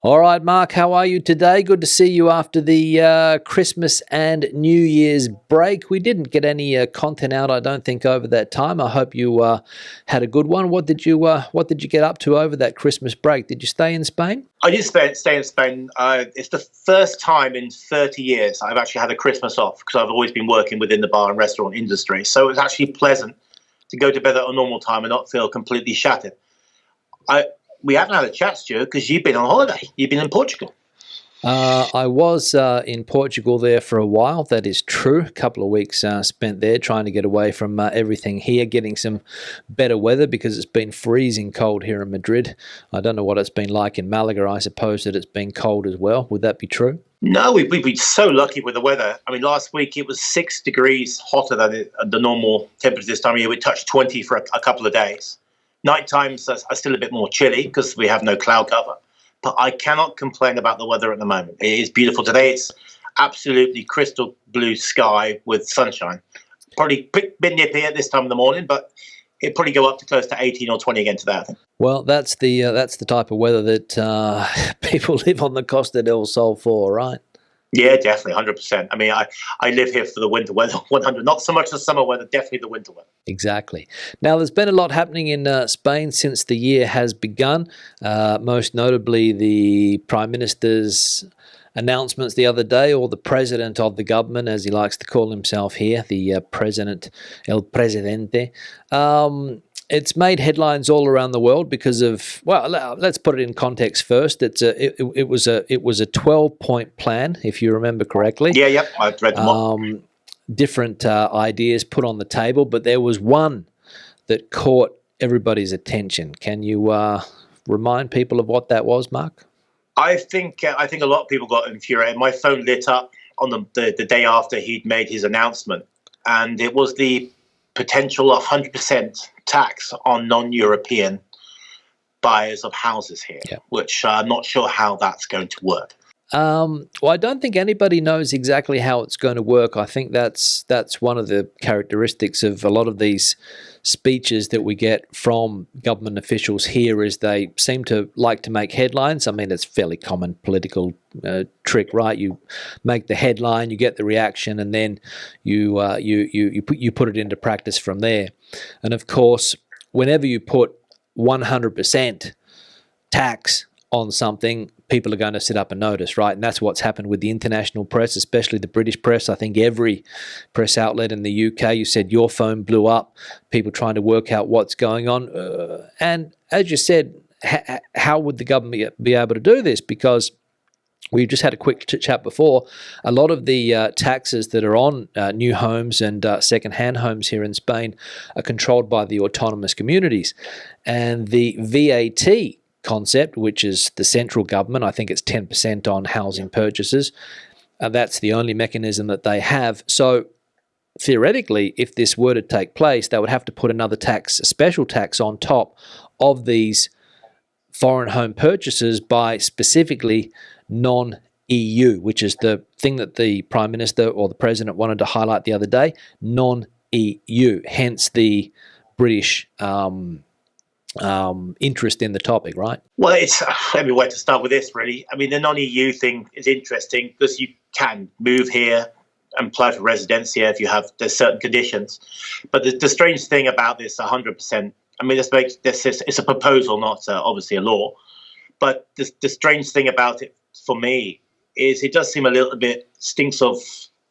All right, Mark, how are you today? Good to see you after the Christmas and New Year's break. We didn't get any content out, I don't think, over that time. I hope you had a good one. What did you get up to over that Christmas break? Did you stay in Spain? I did stay in Spain. It's the first time in 30 years I've actually had a Christmas off because I've always been working within the bar and restaurant industry. So it was actually pleasant to go to bed at a normal time and not feel completely shattered. We haven't had a chat, Stuart, because you've been on holiday. You've been in Portugal. I was in Portugal there for a while. That is true. A couple of weeks spent there trying to get away from everything here, getting some better weather because it's been freezing cold here in Madrid. I don't know what it's been like in Malaga. I suppose that it's been cold as well. Would that be true? No, we've been so lucky with the weather. I mean, last week it was 6 degrees hotter than the normal temperature this time of year. We touched 20 for a couple of days. Night times are still a bit more chilly because we have no cloud cover. But I cannot complain about the weather at the moment. It is beautiful today. It's absolutely crystal blue sky with sunshine. Probably a bit nippy at this time of the morning, but it'd probably go up to close to 18 or 20 again today, I think. Well, that's the type of weather that people live on the Costa del Sol for, right? Yeah, definitely, 100%. I mean, I live here for the winter weather, 100. Not so much the summer weather, definitely the winter weather. Exactly. Now, there's been a lot happening in Spain since the year has begun, most notably the Prime Minister's announcements the other day, or the President of the government, as he likes to call himself here, the President, El Presidente. It's made headlines all around the world because of, well, let's put it in context first. It was a 12-point plan, if you remember correctly. Yeah, yep, I've read them all. Different ideas put on the table, but there was one that caught everybody's attention. Can you remind people of what that was, Mark? I think a lot of people got infuriated. My phone lit up on the day after he'd made his announcement, and it was the potential 100% tax on non-European buyers of houses here, which I'm not sure how that's going to work. Well, I don't think anybody knows exactly how it's going to work. I think that's one of the characteristics of a lot of these speeches that we get from government officials here is they seem to like to make headlines. I mean, it's a fairly common political trick, right? You make the headline, you get the reaction, and then you put it into practice from there. And of course, whenever you put 100% tax on something, people are going to sit up and notice, right? And that's what's happened with the international press, especially the British press. I think every press outlet in the UK, you said your phone blew up, people trying to work out what's going on. And as you said, how would the government be able to do this? Because we just had a quick chat before. A lot of the taxes that are on new homes and second-hand homes here in Spain are controlled by the autonomous communities. And the VAT concept, which is the central government, I think it's 10% on housing purchases. That's the only mechanism that they have. So theoretically, if this were to take place, they would have to put another tax, a special tax on top of these foreign home purchases by specifically non-EU, which is the thing that the Prime Minister or the President wanted to highlight the other day, non-EU, hence the British interest in the topic, right? Well, it's every way to start with this, really. I mean, the non-EU thing is interesting because you can move here and apply for residency if you have there's certain conditions. But the strange thing about this 100%, I mean, it's a proposal, not obviously a law. But the strange thing about it for me is it does seem a little bit stinks of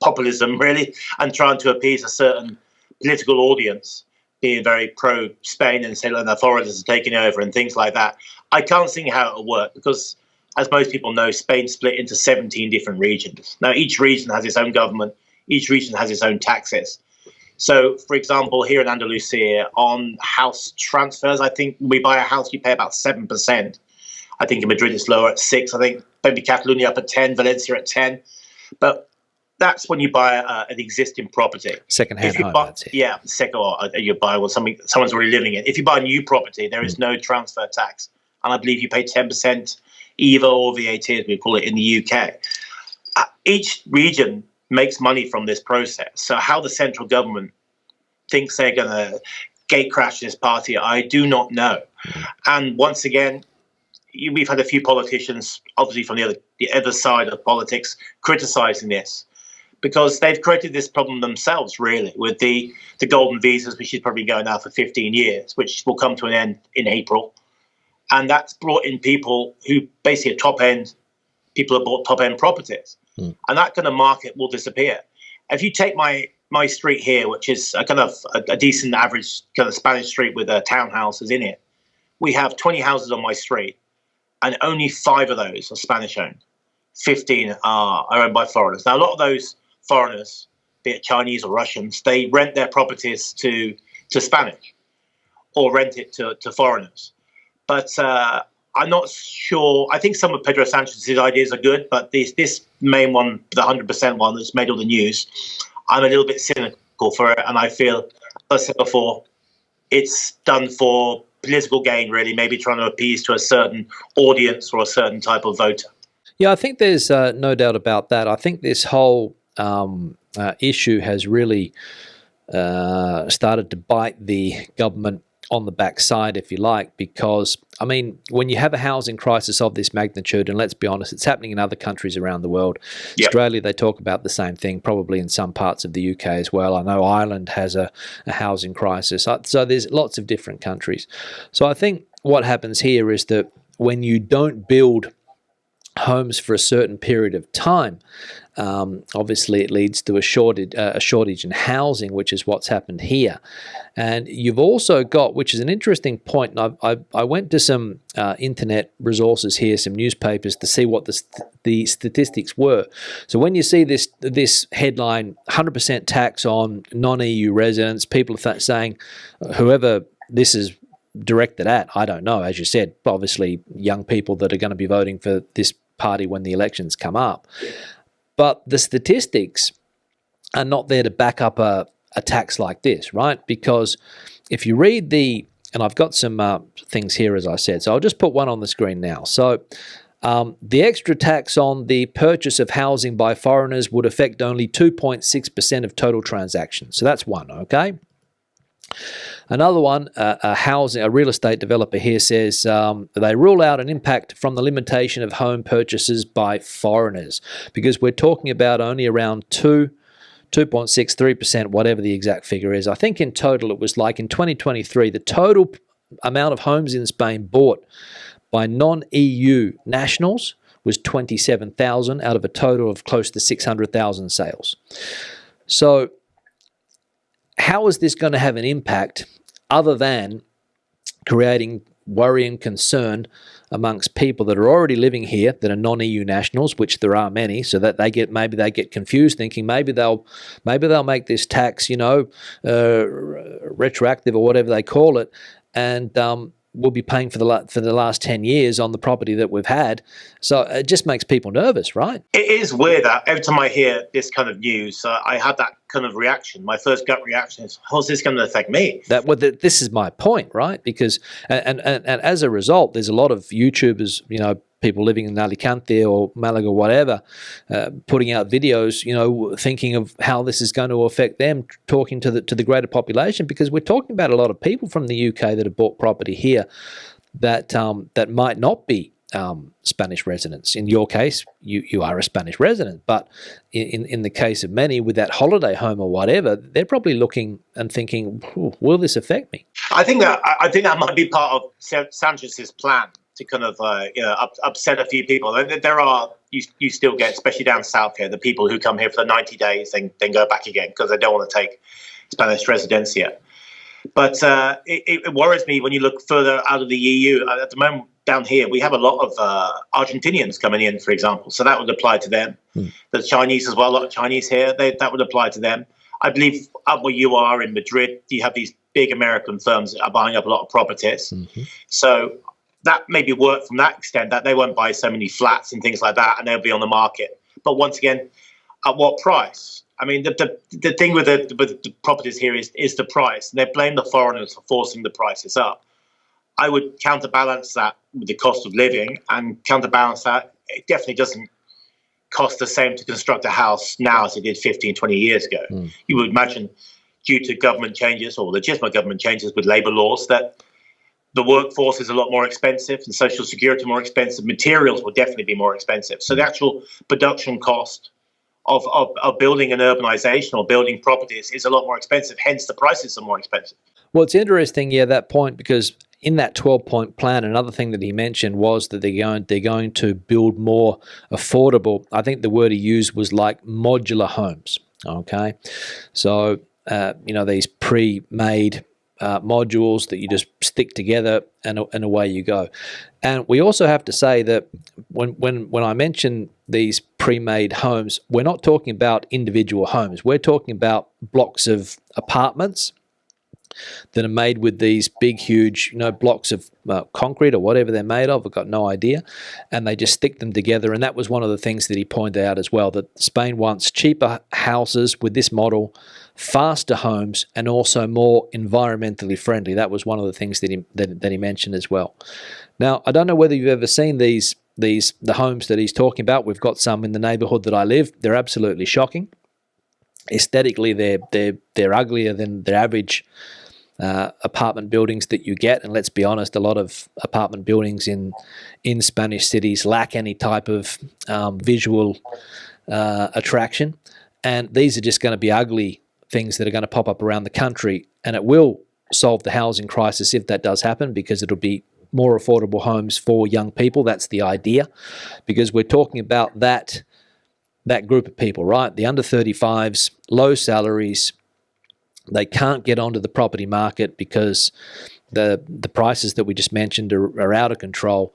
populism, really, and trying to appease a certain political audience, being very pro-Spain and saying the foreigners are taking over and things like that. I can't see how it will work because, as most people know, Spain's split into 17 different regions. Now, each region has its own government. Each region has its own taxes. So, for example, here in Andalusia, on house transfers, I think when we buy a house, you pay about 7%. I think in Madrid it's lower at 6%. I think maybe Catalonia up at 10%, Valencia at 10%. But that's when you buy an existing property. Second-hand home, that's it. Yeah, you buy someone's already living in. If you buy a new property, there is no transfer tax. And I believe you pay 10% EVA or VAT, as we call it in the UK. Each region makes money from this process. So how the central government thinks they're going to gate crash this party, I do not know. And once again, we've had a few politicians, obviously from the other side of politics, criticising this because they've created this problem themselves, really, with the golden visas, which is probably going now for 15 years, which will come to an end in April. And that's brought in people who basically are top-end, people who bought top-end properties. And that kind of market will disappear. If you take my street here, which is a kind of a decent average kind of Spanish street with townhouses in it, we have 20 houses on my street, and only 5 of those are Spanish-owned. 15 are owned by foreigners. Now, a lot of those foreigners, be it Chinese or Russians, they rent their properties to Spanish or rent it to foreigners. But I'm not sure. I think some of Pedro Sanchez's ideas are good, but this main one, the 100% one that's made all the news, I'm a little bit cynical for it. And I feel, as I said before, it's done for political gain, really, maybe trying to appease to a certain audience or a certain type of voter. Yeah, I think there's no doubt about that. I think this whole issue has really started to bite the government on the backside, if you like, because, I mean, when you have a housing crisis of this magnitude, and let's be honest, it's happening in other countries around the world. Yep. Australia, they talk about the same thing, probably in some parts of the UK as well. I know Ireland has a housing crisis. So there's lots of different countries. So I think what happens here is that when you don't build homes for a certain period of time, obviously it leads to a shortage in housing, which is what's happened here. And you've also got, which is an interesting point, and I went to some internet resources here, some newspapers, to see what the statistics were. So when you see this headline, 100% tax on non-EU residents, people are saying, whoever this is directed at, I don't know, as you said, obviously young people that are going to be voting for this party when the elections come up. But the statistics are not there to back up a tax like this, right? Because if you read and I've got some things here, as I said, so I'll just put one on the screen now. So the extra tax on the purchase of housing by foreigners would affect only 2.6% of total transactions. So that's one, okay? Another one, a real estate developer here says they rule out an impact from the limitation of home purchases by foreigners, because we're talking about only around 2.63%, whatever the exact figure is. I think in total it was like in 2023, the total amount of homes in Spain bought by non-EU nationals was 27,000 out of a total of close to 600,000 sales. So how is this going to have an impact other than creating worry and concern amongst people that are already living here that are non-EU nationals, which there are many, so that maybe they get confused, thinking maybe they'll make this tax, retroactive or whatever they call it, and we'll be paying for the last 10 years on the property that we've had. So it just makes people nervous, right? It is weird that every time I hear this kind of news, I had that kind of reaction. My first gut reaction is, how's this going to affect me? This is my point, right? Because, and as a result, there's a lot of YouTubers, people living in Alicante or Malaga or whatever, putting out videos, thinking of how this is going to affect them, talking to the greater population, because we're talking about a lot of people from the UK that have bought property here that might not be Spanish residents. In your case, you are a Spanish resident, but in the case of many with that holiday home or whatever, they're probably looking and thinking, will this affect me? I think that might be part of Sanchez's plan to kind of upset a few people. There are, you still get, especially down south here, the people who come here for the 90 days and then go back again because they don't want to take Spanish residencia. But it worries me when you look further out of the EU. At the moment down here, we have a lot of Argentinians coming in, for example. So that would apply to them. The Chinese as well, a lot of Chinese here, that would apply to them. I believe up where you are in Madrid, you have these big American firms that are buying up a lot of properties. Mm-hmm. So that maybe work from that extent, that they won't buy so many flats and things like that, and they'll be on the market. But once again, at what price? I mean, the thing with the properties here is the price. And they blame the foreigners for forcing the prices up. I would counterbalance that with the cost of living, and counterbalance that it definitely doesn't cost the same to construct a house now as it did 15, 20 years ago. You would imagine, due to government changes or legitimate government changes with labour laws, that The workforce is a lot more expensive, and social security more expensive. Materials will definitely be more expensive. So the actual production cost of building an urbanization or building properties is a lot more expensive. Hence, the prices are more expensive. Well, it's interesting, that point, because in that 12-point plan, another thing that he mentioned was that they're going to build more affordable. I think the word he used was like modular homes. Okay, so these pre-made modules that you just stick together and away you go. And we also have to say that when I mention these pre-made homes, we're not talking about individual homes. We're talking about blocks of apartments that are made with these big, huge, blocks of concrete or whatever they're made of. I've got no idea. And they just stick them together. And that was one of the things that he pointed out as well, that Spain wants cheaper houses with this model, faster homes, and also more environmentally friendly. That was one of the things that he mentioned as well. Now, I don't know whether you've ever seen the homes that he's talking about. We've got some in the neighborhood that I live. They're absolutely shocking. Aesthetically, they're uglier than the average apartment buildings that you get, and let's be honest, a lot of apartment buildings in Spanish cities lack any type of visual attraction, and these are just going to be ugly things that are going to pop up around the country, and it will solve the housing crisis if that does happen, because it'll be more affordable homes for young people. That's the idea, because we're talking about that group of people, right? The under 35s, low salaries. They can't get onto the property market because the prices that we just mentioned are out of control.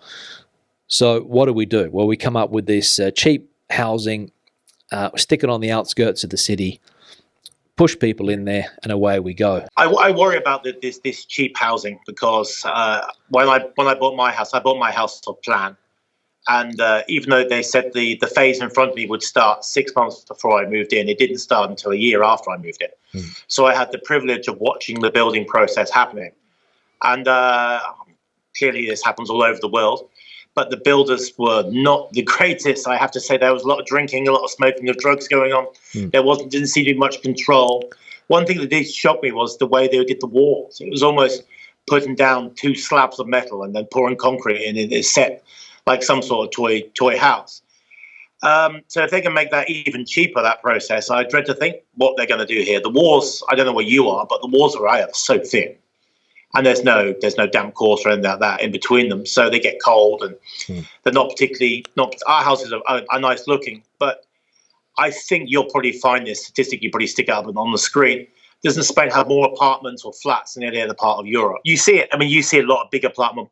So what do? Well, we come up with this cheap housing, stick it on the outskirts of the city, push people in there, and away we go. I worry about this cheap housing because when I bought my house on plan. And even though they said the phase in front of me would start 6 months before I moved in, it didn't start until a year after I moved in. So I had the privilege of watching the building process happening. And clearly this happens all over the world. But the builders were not the greatest. I have to say there was a lot of drinking, a lot of smoking of drugs going on. There didn't seem to be much control. One thing that did shock me was the way they did the walls. It was almost putting down 2 slabs of metal and then pouring concrete in. It's set like some sort of toy house. So if they can make that even cheaper, that process, I dread to think what they're going to do here. The walls, I don't know where you are, but the walls where I are so thin. And there's no damp course or anything like that in between them. So they get cold, and they're not our houses are nice looking, but I think you'll probably find this statistic, you probably stick it up on the screen. Doesn't Spain have more apartments or flats than any other part of Europe? You see it. I mean, you see a lot of big apartment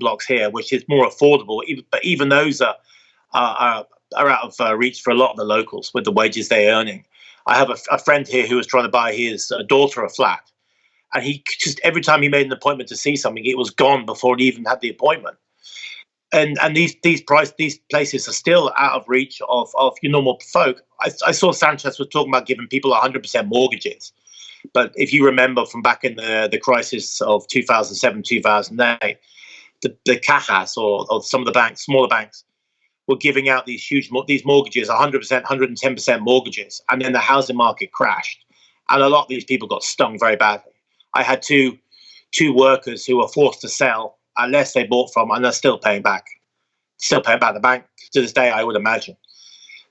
blocks here, which is more affordable. But even those are out of reach for a lot of the locals with the wages they're earning. I have a friend here who was trying to buy his daughter a flat, and he just every time he made an appointment to see something, it was gone before he even had the appointment. And these places are still out of reach of your normal folk. I saw Sanchez was talking about giving people 100% mortgages. But if you remember from back in the crisis of 2007, 2008, the cajas or some of the banks, smaller banks, were giving out these mortgages, 100%, 110% mortgages, and then the housing market crashed, and a lot of these people got stung very badly. I had two workers who were forced to sell unless they bought from, and they're still paying back the bank to this day, I would imagine.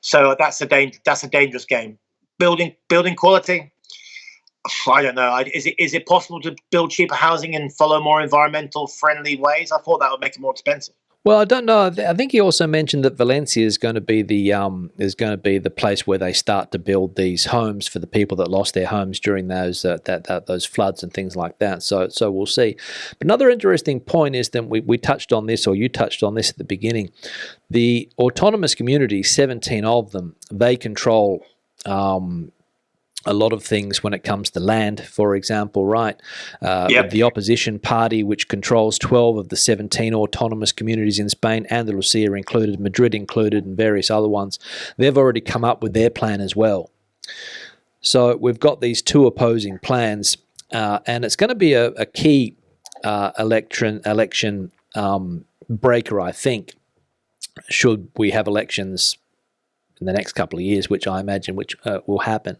So that's a dangerous game. Building quality. I don't know. Is it possible to build cheaper housing and follow more environmental friendly ways? I thought that would make it more expensive. Well, I don't know. I think he also mentioned that Valencia is going to be the place where they start to build these homes for the people that lost their homes during those those floods and things like that. So we'll see. But another interesting point is that we touched on this, or you touched on this at the beginning. The autonomous communities, 17 of them, they control a lot of things when it comes to land, for example, right? The opposition party, which controls 12 of the 17 autonomous communities in Spain, Andalusia included, Madrid included, and various other ones, they've already come up with their plan as well. So we've got these 2 opposing plans, and it's going to be a key election breaker, I think, should we have elections in the next couple of years, which I imagine will happen.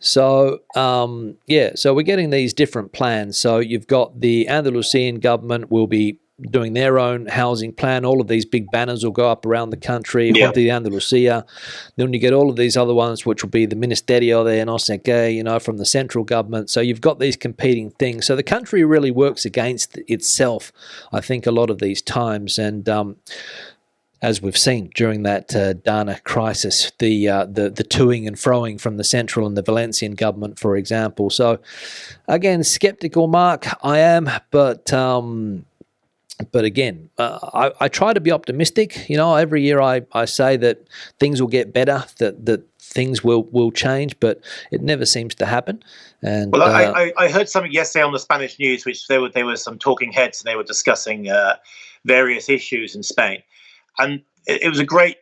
So, so we're getting these different plans. So you've got the Andalusian government will be doing their own housing plan. All of these big banners will go up around the country, Yeah. Junta de Andalucía. Then you get all of these other ones, which will be the Ministerio de no sé qué, from the central government. So you've got these competing things. So the country really works against itself, I think, a lot of these times. And as we've seen during that Dana crisis, the toing and froing from the central and the Valencian government, for example. So, again, skeptical, Mark, I am, but again, I try to be optimistic. Every year I say that things will get better, that things will change, but it never seems to happen. And well, I heard something yesterday on the Spanish news, which there were some talking heads, and they were discussing various issues in Spain. And it was a great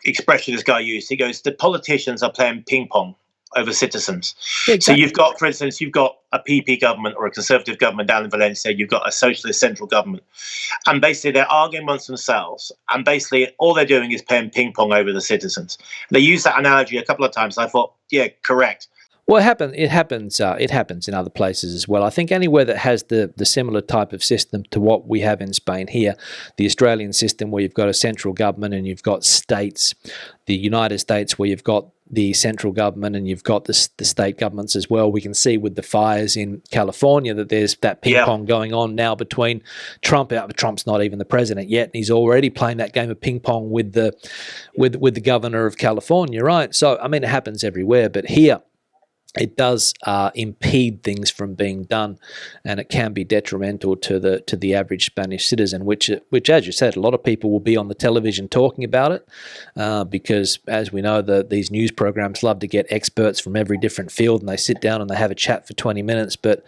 expression this guy used. He goes, the politicians are playing ping pong over citizens. Yeah, exactly. So you've got, for instance, a PP government or a Conservative government down in Valencia. You've got a socialist central government. And basically they're arguing amongst themselves. And basically all they're doing is playing ping pong over the citizens. They used that analogy a couple of times. I thought, yeah, correct. Well, it happens in other places as well. I think anywhere that has the similar type of system to what we have in Spain here, the Australian system where you've got a central government and you've got states, the United States where you've got the central government and you've got the state governments as well. We can see with the fires in California that there's that ping pong going on now between Trump. Trump's not even the president yet, and he's already playing that game of ping pong with the governor of California, right? So, I mean, it happens everywhere, but here, it does impede things from being done, and it can be detrimental to the average Spanish citizen, which, as you said, a lot of people will be on the television talking about it because, as we know, these news programs love to get experts from every different field, and they sit down and they have a chat for 20 minutes, but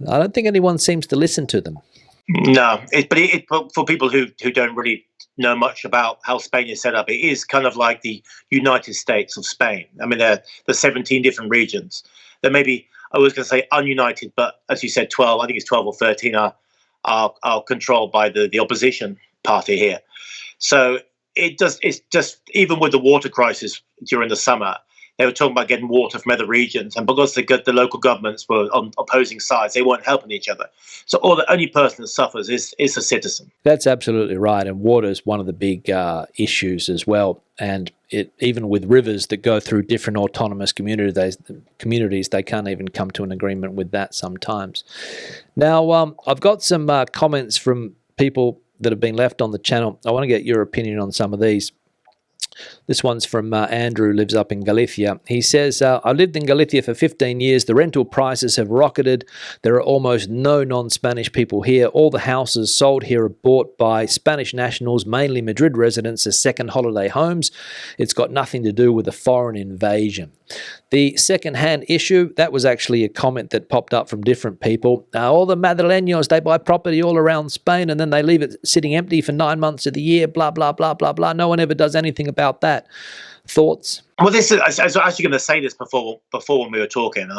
I don't think anyone seems to listen to them. No, but for people who don't really know much about how Spain is set up, it is kind of like the United States of Spain. I mean, there's 17 different regions. There may be, I was going to say ununited, but as you said, 12, I think it's 12 or 13 are controlled by the opposition party here. So it's just, even with the water crisis during the summer, they were talking about getting water from other regions, and because the local governments were on opposing sides, they weren't helping each other. So the only person that suffers is a citizen. That's absolutely right, and water is one of the big issues as well. And even with rivers that go through different autonomous communities, they can't even come to an agreement with that sometimes. Now, I've got some comments from people that have been left on the channel. I want to get your opinion on some of these. This one's from Andrew, lives up in Galicia. He says, I lived in Galicia for 15 years. The rental prices have rocketed. There are almost no non-Spanish people here. All the houses sold here are bought by Spanish nationals, mainly Madrid residents, as second holiday homes. It's got nothing to do with a foreign invasion. The second-hand issue, that was actually a comment that popped up from different people. All the Madrileños, they buy property all around Spain and then they leave it sitting empty for 9 months of the year, blah, blah, blah, blah, blah. No one ever does anything about that. Thoughts? Well, I was actually going to say this before when we were talking.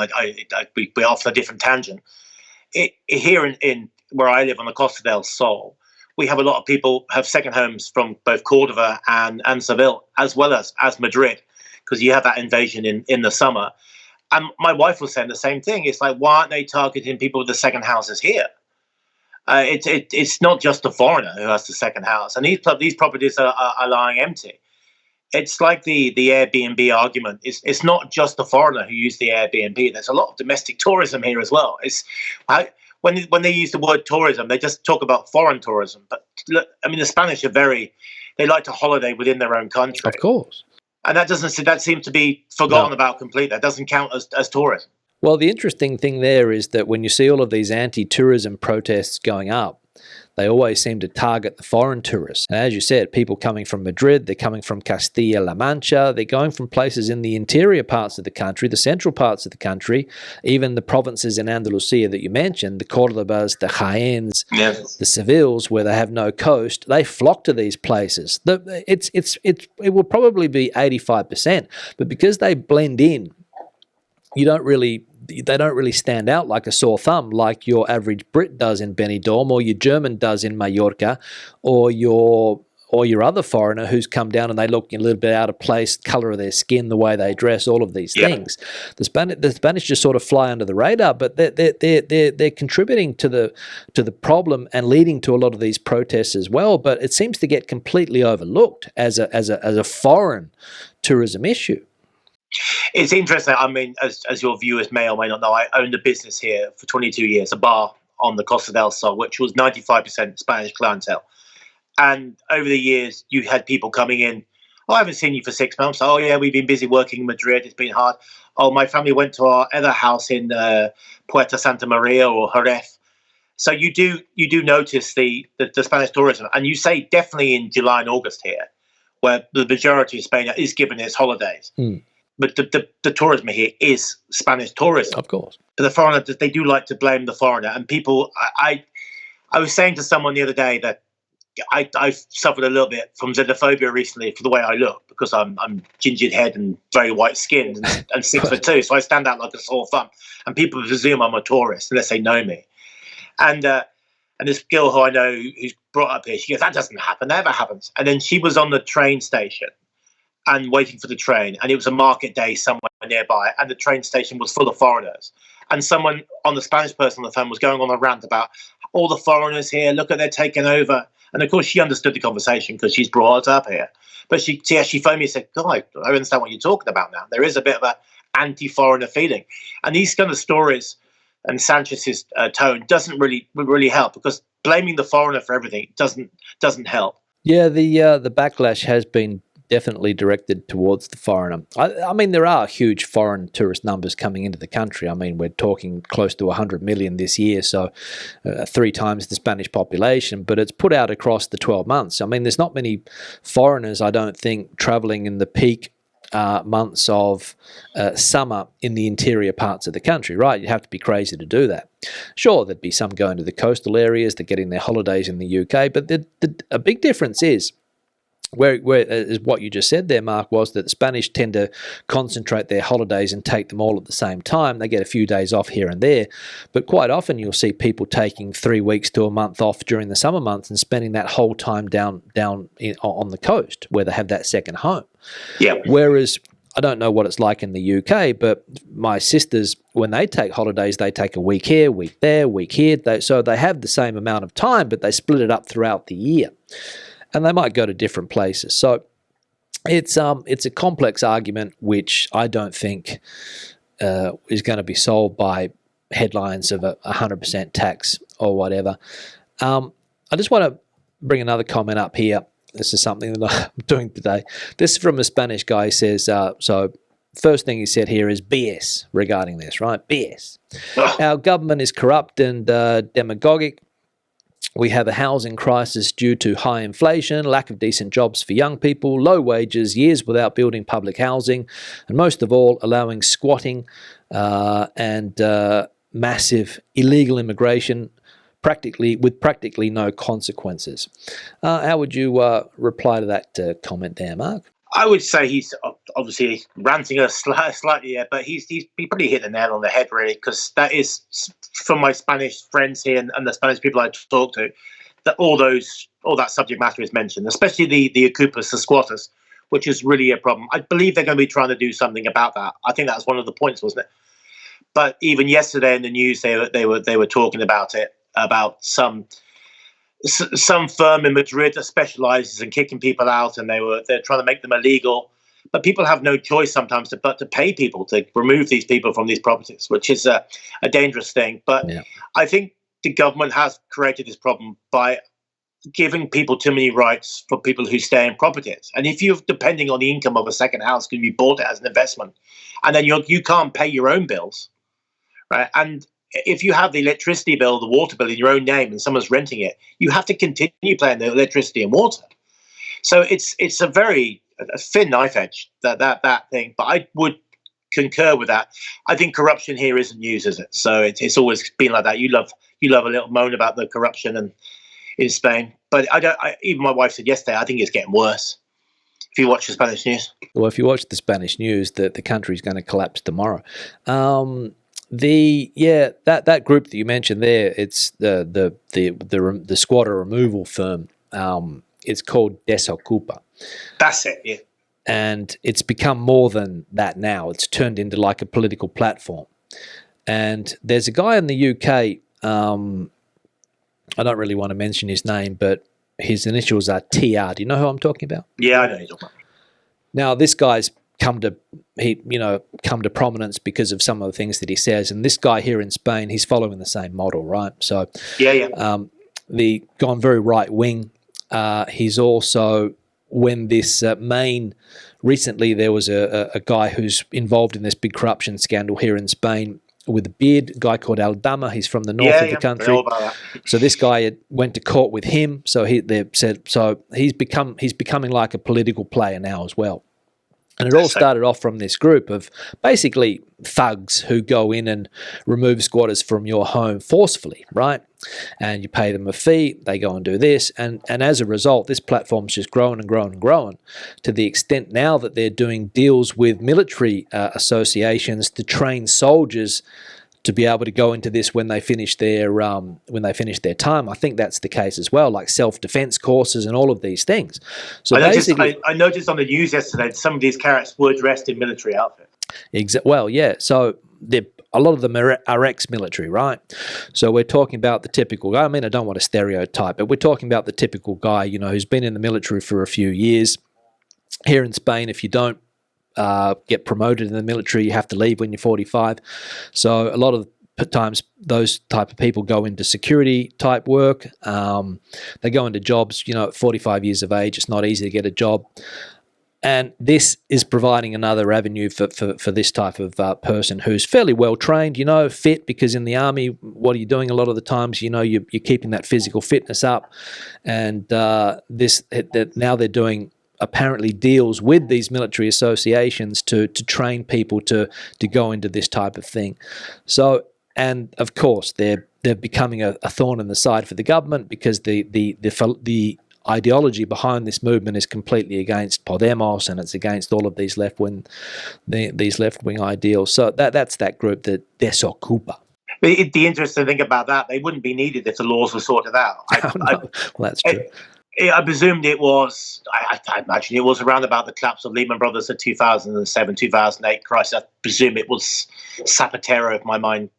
We off a different tangent. Here in where I live on the Costa del Sol, we have a lot of people have second homes from both Cordova and Seville, as well as Madrid, because you have that invasion in the summer. And my wife was saying the same thing. It's like, why aren't they targeting people with the second houses here? It's not just the foreigner who has the second house, and these properties are lying empty. It's like the Airbnb argument. It's not just the foreigner who used the Airbnb. There's a lot of domestic tourism here as well. When they use the word tourism, they just talk about foreign tourism. But look, I mean, the Spanish they like to holiday within their own country. Of course. And that seems to be forgotten about completely. That doesn't count as tourism. Well, the interesting thing there is that when you see all of these anti-tourism protests going up, they always seem to target the foreign tourists. And as you said, people coming from Madrid, they're coming from Castilla-La Mancha, they're going from places in the interior parts of the country, the central parts of the country, even the provinces in Andalusia that you mentioned, the Cordobas, the Jaéns, the Sevilles, where they have no coast, they flock to these places. It will probably be 85%, but because they blend in, they don't really stand out like a sore thumb like your average Brit does in Benidorm or your German does in Mallorca or your or your other foreigner who's come down and they look a little bit out of place, colour of their skin, the way they dress, all of these things. The Spanish just sort of fly under the radar, but they're contributing to the problem and leading to a lot of these protests as well. But it seems to get completely overlooked as a foreign tourism issue. It's interesting. I mean, as your viewers may or may not know, I owned a business here for 22 years, a bar on the Costa del Sol, which was 95% Spanish clientele. And over the years, you had people coming in. Oh, I haven't seen you for 6 months. Oh, yeah, we've been busy working in Madrid. It's been hard. Oh, my family went to our other house in Puerto Santa Maria or Jerez. So you do notice the Spanish tourism. And you say definitely in July and August here, where the majority of Spain is given its holidays. But the tourism here is Spanish tourism. Of course. The foreigner, they do like to blame the foreigner. And people, I was saying to someone the other day that I've suffered a little bit from xenophobia recently for the way I look, because I'm gingered head and very white skinned and 6'2", so I stand out like a sore thumb. And people presume I'm a tourist unless they know me. And this girl who I know who's brought up here, she goes, "That doesn't happen. That never happens." And then she was on the train station and waiting for the train, and it was a market day somewhere nearby, and the train station was full of foreigners. And someone on the Spanish person on the phone was going on a rant about all the foreigners here, look at they're taking over. And of course she understood the conversation because she's brought us up here. But she phoned me and said, "God, I understand what you're talking about now. There is a bit of an anti-foreigner feeling." And these kind of stories and Sanchez's tone doesn't really help, because blaming the foreigner for everything doesn't help. Yeah, the backlash has been definitely directed towards the foreigner. I mean, there are huge foreign tourist numbers coming into the country. I mean, we're talking close to 100 million this year, so 3 times the Spanish population, but it's put out across the 12 months. I mean, there's not many foreigners, I don't think, travelling in the peak months of summer in the interior parts of the country, right? You'd have to be crazy to do that. Sure, there'd be some going to the coastal areas, they're getting their holidays in the UK, but a big difference is, where is what you just said there, Mark, was that the Spanish tend to concentrate their holidays and take them all at the same time. They get a few days off here and there, but quite often you'll see people taking 3 weeks to a month off during the summer months and spending that whole time down on the coast where they have that second home. Yeah. Whereas I don't know what it's like in the UK, but my sisters, when they take holidays, they take a week here, week there, week here. So they have the same amount of time, but they split it up throughout the year. And they might go to different places. So it's a complex argument, which I don't think is going to be solved by headlines of 100% tax or whatever. I just want to bring another comment up here. This is something that I'm doing today. This is from a Spanish guy. He says, so first thing he said here is BS regarding this, right? BS. Our government is corrupt and demagogic. We have a housing crisis due to high inflation, lack of decent jobs for young people, low wages, years without building public housing, and most of all, allowing squatting and massive illegal immigration, with practically no consequences. How would you reply to that comment there, Mark? I would say he's obviously ranting us slightly here, but he probably hit the nail on the head, really, because that is, from my Spanish friends here and the Spanish people I talk to, that all that subject matter is mentioned, especially the ocupas, the squatters, which is really a problem. I believe they're going to be trying to do something about that. I think that's one of the points, wasn't it? But even yesterday in the news, they were talking about it, about some firm in Madrid that specializes in kicking people out, and they're trying to make them illegal. But people have no choice sometimes but to pay people to remove these people from these properties, which is a dangerous thing. But yeah. I think the government has created this problem by giving people too many rights for people who stay in properties. And if you're depending on the income of a second house because you bought it as an investment, and then you can't pay your own bills, right? And if you have the electricity bill, the water bill in your own name and someone's renting it, you have to continue paying the electricity and water. So it's a very thin knife edge, that thing. But I would concur with that. I think corruption here isn't news, is it? So it's always been like that. You love a little moan about the corruption in Spain. But even my wife said yesterday, I think it's getting worse. If you watch the Spanish news. Well, if you watch the Spanish news, the country's going to collapse tomorrow. That group that you mentioned there, it's the squatter removal firm. It's called Desokupa. That's it, yeah. And it's become more than that now. It's turned into like a political platform. And there's a guy in the UK, I don't really want to mention his name, but his initials are TR. Do you know who I'm talking about? Yeah, I know you're talking about. Now, this guy's come to prominence because of some of the things that he says. And this guy here in Spain, he's following the same model, right? So, the gone very right wing. He's also, when this recently there was a guy who's involved in this big corruption scandal here in Spain with a beard, a guy called Aldama. He's from the north of the country. I know about that. So this guy went to court with him. So he's becoming like a political player now as well. And it all started off from this group of basically thugs who go in and remove squatters from your home forcefully, right? And you pay them a fee, they go and do this. And as a result, this platform's just growing and growing and growing to the extent now that they're doing deals with military associations to train soldiers to be able to go into this when they finish their time. I think that's the case as well, like self-defense courses and all of these things. So I noticed on the news yesterday that some of these carrots were dressed in military outfits. Well, yeah. So a lot of them are ex-military, right? So we're talking about the typical guy. I mean, I don't want to stereotype, but we're talking about the typical guy, who's been in the military for a few years. Here in Spain, if you don't get promoted in the military, you have to leave when you're 45. So a lot of times those type of people go into security type work. They go into jobs, at 45 years of age. It's not easy to get a job. And this is providing another avenue for this type of person who's fairly well trained, fit, because in the army, what are you doing a lot of the times? You're keeping that physical fitness up. And now they're doing apparently deals with these military associations to train people to go into this type of thing. So, and of course, they're becoming a thorn in the side for the government because the ideology behind this movement is completely against Podemos, and it's against all of these left-wing ideals. So that's that group, the Desokupa. The interesting thing about that, they wouldn't be needed if the laws were sorted out. Well, that's true. I presumed it was, I imagine it was around about the collapse of Lehman Brothers in 2007, 2008 crisis. I presume it was Zapatero, if my mind,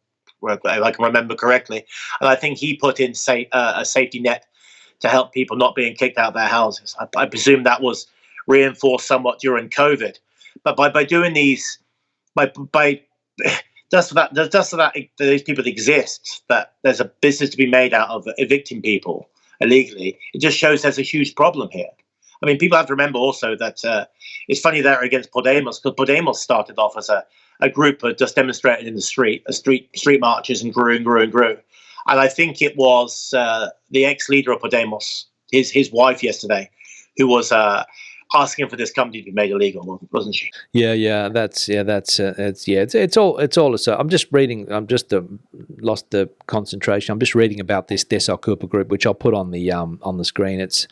if I can remember correctly. And I think he put in, a safety net to help people not being kicked out of their houses. I presume that was reinforced somewhat during COVID. But by doing these, just so that these people exist, that there's a business to be made out of evicting people illegally, it just shows there's a huge problem here. I mean, people have to remember also that it's funny they're against Podemos, because Podemos started off as a group of just demonstrating in the street marches, and grew and grew and grew. And I think it was the ex-leader of Podemos, his wife yesterday, who was asking for this company to be made illegal, wasn't she? Yeah. It's all. So I'm just reading. Lost the concentration. I'm just reading about this Desokupa group, which I'll put on the screen. It's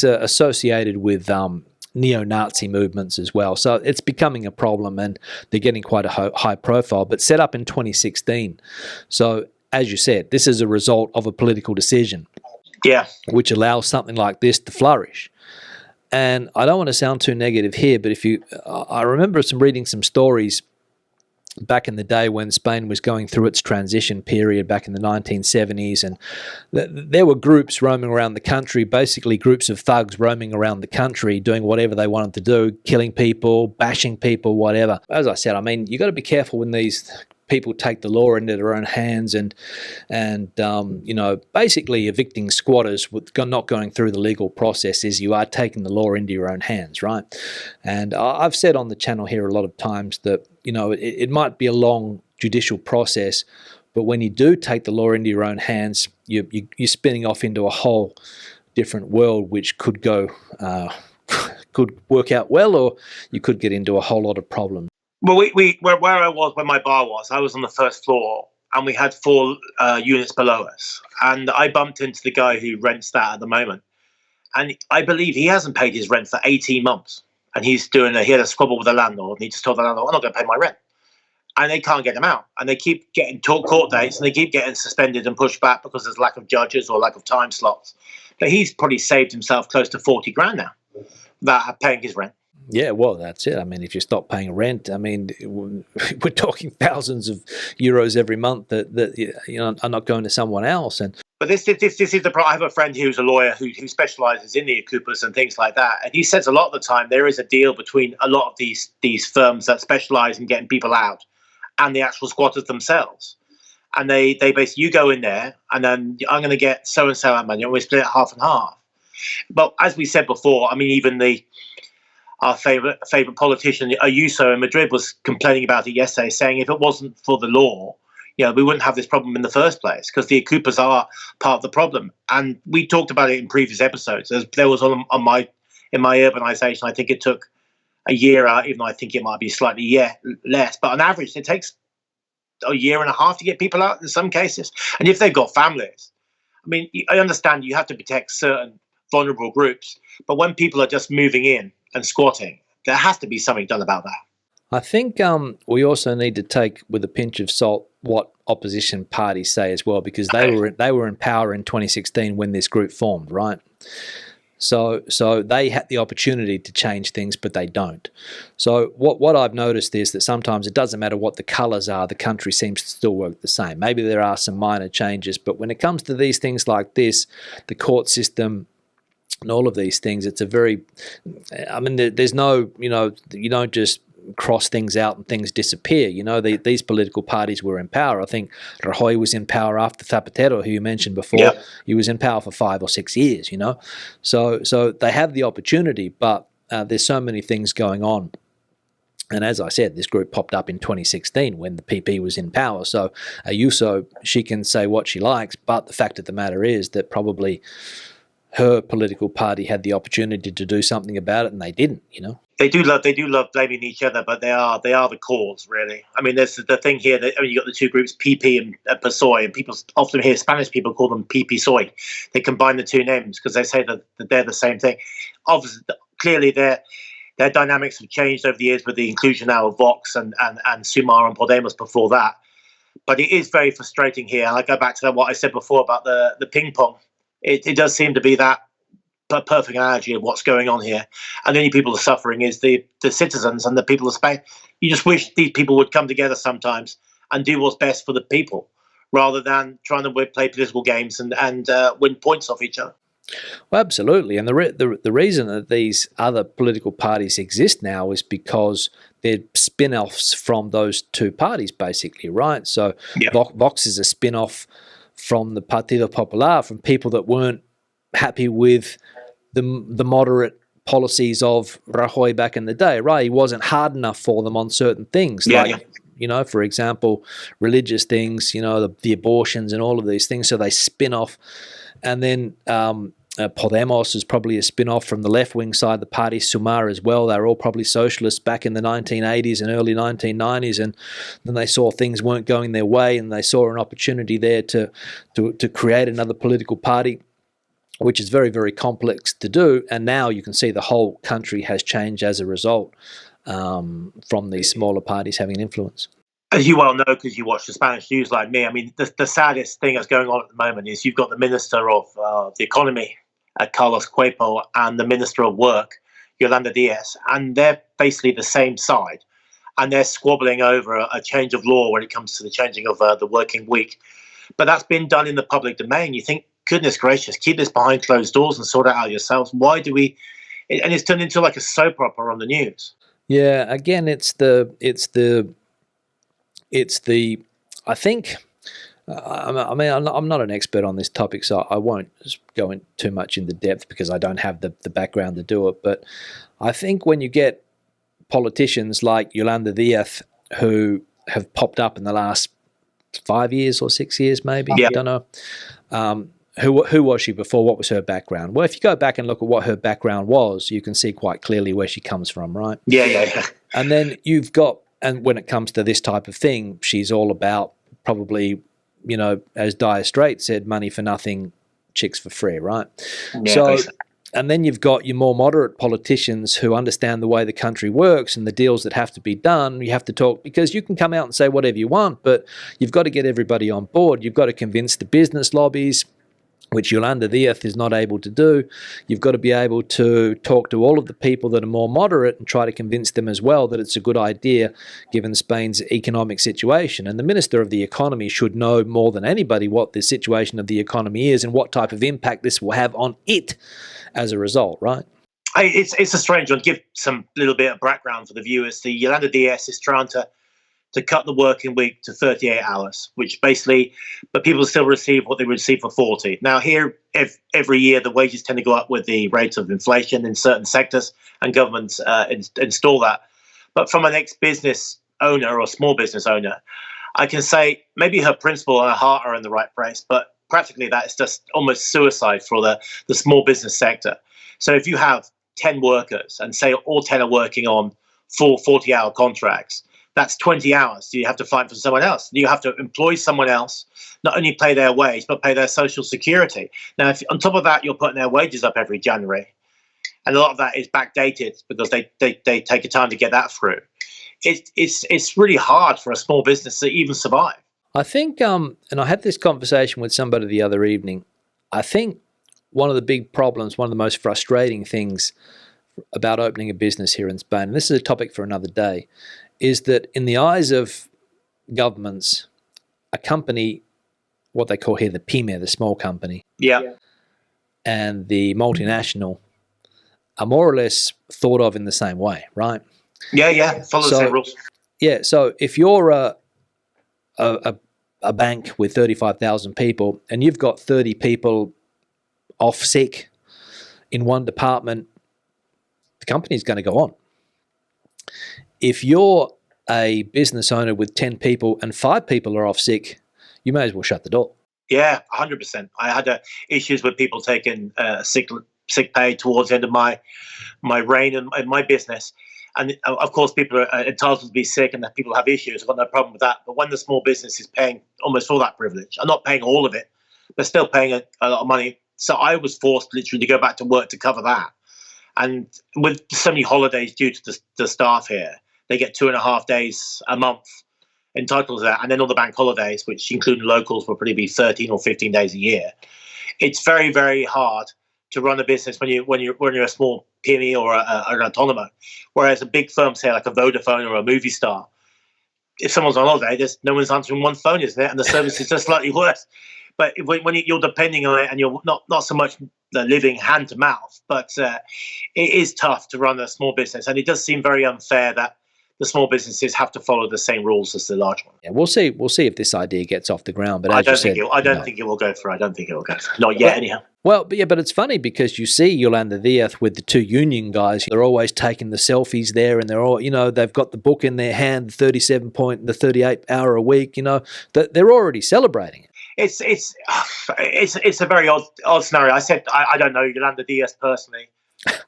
associated with neo-Nazi movements as well. So it's becoming a problem, and they're getting quite a high profile. But set up in 2016. So as you said, this is a result of a political decision. Yeah, which allows something like this to flourish. And I don't want to sound too negative here, but I remember reading some stories back in the day when Spain was going through its transition period back in the 1970s, and there were groups roaming around the country, basically groups of thugs roaming around the country doing whatever they wanted to do, killing people, bashing people, whatever. As I said, I mean, you got to be careful when these people take the law into their own hands and basically evicting squatters with not going through the legal processes. You are taking the law into your own hands, right? And I've said on the channel here a lot of times that, it might be a long judicial process, but when you do take the law into your own hands, you're spinning off into a whole different world, which could work out well, or you could get into a whole lot of problems. Well, where I was, where my bar was, I was on the first floor, and we had 4 units below us. And I bumped into the guy who rents that at the moment. And I believe he hasn't paid his rent for 18 months. And he had a squabble with the landlord, and he just told the landlord, I'm not going to pay my rent. and they can't get them out. And they keep getting court dates, and they keep getting suspended and pushed back because there's lack of judges or lack of time slots. But he's probably saved himself close to 40 grand now without paying his rent. Yeah, well, that's it. I mean, if you stop paying rent, I mean, we're talking thousands of euros every month that are not going to someone else. But this is the problem. I have a friend who's a lawyer who specialises in the Okupas and things like that, and he says a lot of the time there is a deal between a lot of these firms that specialise in getting people out and the actual squatters themselves. And they basically, you go in there, and then I'm going to get so and so out money, and we split it half and half. But as we said before, I mean, even our favourite politician, Ayuso in Madrid, was complaining about it yesterday, saying if it wasn't for the law, we wouldn't have this problem in the first place, because the Okupas are part of the problem. And we talked about it in previous episodes. There was in my urbanisation, I think it took a year out, even though I think it might be slightly less. But on average, it takes a year and a half to get people out in some cases. And if they've got families, I mean, I understand you have to protect certain vulnerable groups, but when people are just moving in and squatting, there has to be something done about that. I think we also need to take with a pinch of salt what opposition parties say as well, because they were in power in 2016 when this group formed, right? So they had the opportunity to change things, but they don't. So what I've noticed is that sometimes it doesn't matter what the colours are, the country seems to still work the same. Maybe there are some minor changes, but when it comes to these things like this, the court system and all of these things, it's a very, I mean, there's no, you don't just cross things out and things disappear. These political parties were in power. I think Rajoy was in power after Zapatero, who you mentioned before. Yep. He was in power for 5 or 6 years, So they have the opportunity, but there's so many things going on. And as I said, this group popped up in 2016 when the PP was in power. So Ayuso, she can say what she likes, but the fact of the matter is that probably her political party had the opportunity to do something about it, and they didn't. They do love blaming each other, but they are the cause, really. I mean, there's the thing here that you got the two groups, PP and PSOE, and people often hear Spanish people call them PP-SOE. They combine the two names because they say that they're the same thing. Obviously, clearly, their dynamics have changed over the years with the inclusion now of Vox and Sumar and Podemos before that. But it is very frustrating here. And I go back to what I said before about the ping pong. It does seem to be that perfect analogy of what's going on here. And the only people who are suffering is the citizens and the people of Spain. You just wish these people would come together sometimes and do what's best for the people, rather than trying to play political games and win points off each other. Well, absolutely. And the reason that these other political parties exist now is because they're spin-offs from those two parties, basically, right? So yeah. Vox is a spin-off from the Partido Popular, from people that weren't happy with the moderate policies of Rajoy back in the day, right? He wasn't hard enough for them on certain things, for example, religious things, the abortions and all of these things. So they spin off. And then Podemos is probably a spin-off from the left-wing side, the party Sumar as well. They were all probably socialists back in the 1980s and early 1990s, and then they saw things weren't going their way, and they saw an opportunity there to create another political party, which is very, very complex to do. And now you can see the whole country has changed as a result from these smaller parties having an influence. As you well know, because you watch the Spanish news like me, I mean, the saddest thing that's going on at the moment is you've got the Minister of the Economy, Carlos Cuerpo, and the Minister of Work, Yolanda Diaz, and they're basically the same side, and they're squabbling over a change of law when it comes to the changing of the working week. But that's been done in the public domain. You think, goodness gracious, keep this behind closed doors and sort it out yourselves. Why do we? And it's turned into like a soap opera on the news. Yeah, again, I think, I'm not an expert on this topic, so I won't go in too much into depth because I don't have the background to do it. But I think when you get politicians like Yolanda Diaz, who have popped up in the last 5 years or 6 years, maybe, I don't know. Who was she before? What was her background? Well, if you go back and look at what her background was, you can see quite clearly where she comes from, right? Yeah. And then you've got, and when it comes to this type of thing, she's all about probably, as Dire Straits said, money for nothing, chicks for free, right? Yeah, And then you've got your more moderate politicians who understand the way the country works and the deals that have to be done. You have to talk, because you can come out and say whatever you want, but you've got to get everybody on board. You've got to convince the business lobbies, which Yolanda Díaz is not able to do. You've got to be able to talk to all of the people that are more moderate and try to convince them as well that it's a good idea given Spain's economic situation. And the Minister of the Economy should know more than anybody what the situation of the economy is and what type of impact this will have on it as a result, right? It's a strange one. Give some little bit of background for the viewers. The Yolanda Díaz is trying to cut the working week to 38 hours, which basically, but people still receive what they receive for 40. Now here, every year, the wages tend to go up with the rate of inflation in certain sectors, and governments install that. But from an ex-business owner or small business owner, I can say maybe her principle and her heart are in the right place, but practically that is just almost suicide for the small business sector. So if you have 10 workers and say all 10 are working on full 40-hour contracts, that's 20 hours. You have to fight for someone else. You have to employ someone else, not only pay their wage, but pay their social security. Now, if on top of that, you're putting their wages up every January, and a lot of that is backdated because they take a time to get that through. It's really hard for a small business to even survive. I think, and I had this conversation with somebody the other evening, I think one of the big problems, one of the most frustrating things about opening a business here in Spain, and this is a topic for another day, is that in the eyes of governments, a company, what they call here the PYME, the small company, and the multinational are more or less thought of in the same way, right? Follow the same rules. Yeah, so if you're a bank with 35,000 people and you've got 30 people off sick in one department, the company's going to go on. If you're a business owner with 10 people and 5 people are off sick, you may as well shut the door. Yeah, 100%. I had issues with people taking sick pay towards the end of my reign and my business. And of course, people are entitled to be sick and that people have issues. I've got no problem with that. But when the small business is paying almost all that privilege, I'm not paying all of it, but still paying a lot of money. So I was forced literally to go back to work to cover that. And with so many holidays due to the staff here, they get 2.5 days a month entitled to that. And then all the bank holidays, which include locals, will probably be 13 or 15 days a year. It's very, very hard to run a business when you're a small PME or an autonomo. Whereas a big firm, say like a Vodafone or a Movie Star, if someone's on holiday, there's no one's answering one phone, isn't it? And the service is just slightly worse. But when you're depending on it, and you're not so much living hand to mouth, but it is tough to run a small business, and it does seem very unfair that the small businesses have to follow the same rules as the large one. Yeah, we'll see. We'll see if this idea gets off the ground. But I don't think it will go through. I don't think it will go through. Not yet, anyhow. Well, but it's funny because you see Yolanda Díaz with the 2 union guys. They're always taking the selfies there, and they're all, they've got the book in their hand, the 38-hour a week. They're already celebrating it. It's a very odd scenario. I said I don't know Yolanda Díaz personally.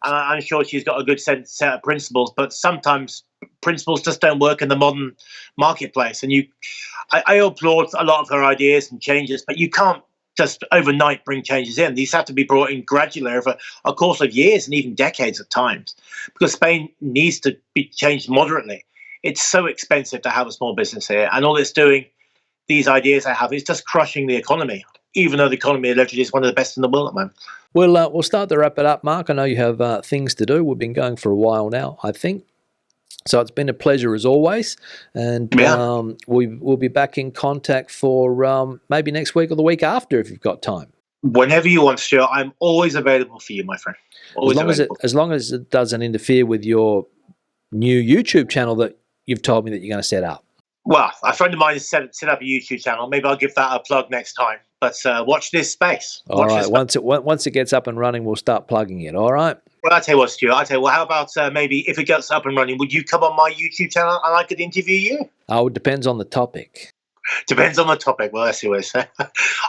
I'm sure she's got a good set of principles, but sometimes principles just don't work in the modern marketplace. And I applaud a lot of her ideas and changes, but you can't just overnight bring changes in. These have to be brought in gradually over a course of years and even decades at times, because Spain needs to be changed moderately. It's so expensive to have a small business here, and all it's doing, these ideas I have, is just crushing the economy, even though the economy allegedly is one of the best in the world at the moment. We'll start to wrap it up, Mark. I know you have things to do. We've been going for a while now, I think. So it's been a pleasure as always. And we'll be back in contact for maybe next week or the week after if you've got time. Whenever you want, Stuart. I'm always available for you, my friend. As long as it doesn't interfere with your new YouTube channel that you've told me that you're going to set up. Well, a friend of mine has set up a YouTube channel. Maybe I'll give that a plug next time. But watch this space. All right. Once it gets up and running, we'll start plugging it. All right. Well, I'll tell you what, Stuart. How about maybe if it gets up and running, would you come on my YouTube channel and I could interview you? Oh, it depends on the topic. Depends on the topic. Well, let's see what it's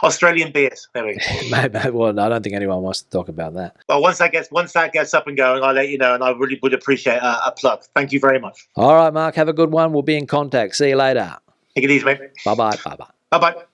Australian beers. There we go. Well, I don't think anyone wants to talk about that. Well, once that gets up and going, I'll let you know, and I really would appreciate a plug. Thank you very much. All right, Mark. Have a good one. We'll be in contact. See you later. Take it easy, mate. Bye-bye. Bye-bye. Bye-bye.